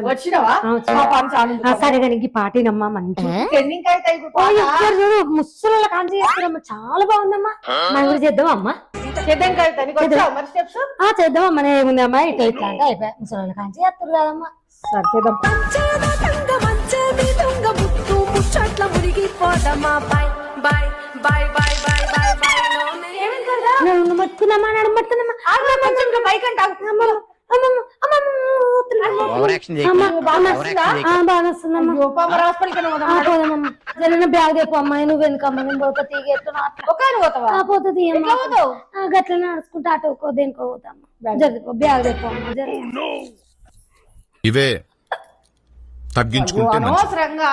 వచ్చినావా సరే కానీ పాటినమ్మా మంచి చూడు ముసలి కాంచి చేస్తారమ్మా చాలా బాగుందమ్మా మనం కూడా చేద్దాం అమ్మా చేద్దామమ్మా ఏముందమ్మా ఇట్లా ఇట్లా అంటే అయిపోయా ముసలి కాంచి చేస్తారు కదమ్మా సరే చేద్దాం పట్టుకున్నామా నడుమట్టుకున్నామా బైక్ అంటే బ్యాగ్ తెప్పమ్మా నువ్వు వెనుకమ్మా నేను పోతా తీగెట్టు గట్లనే నడుచుకుంటా ఆటోకో దేనికో పోతామ్మా జరిపో బ్యాగ్ తెప్పమ్మా ఇవే తగ్గించుకుంటే అనవసరంగా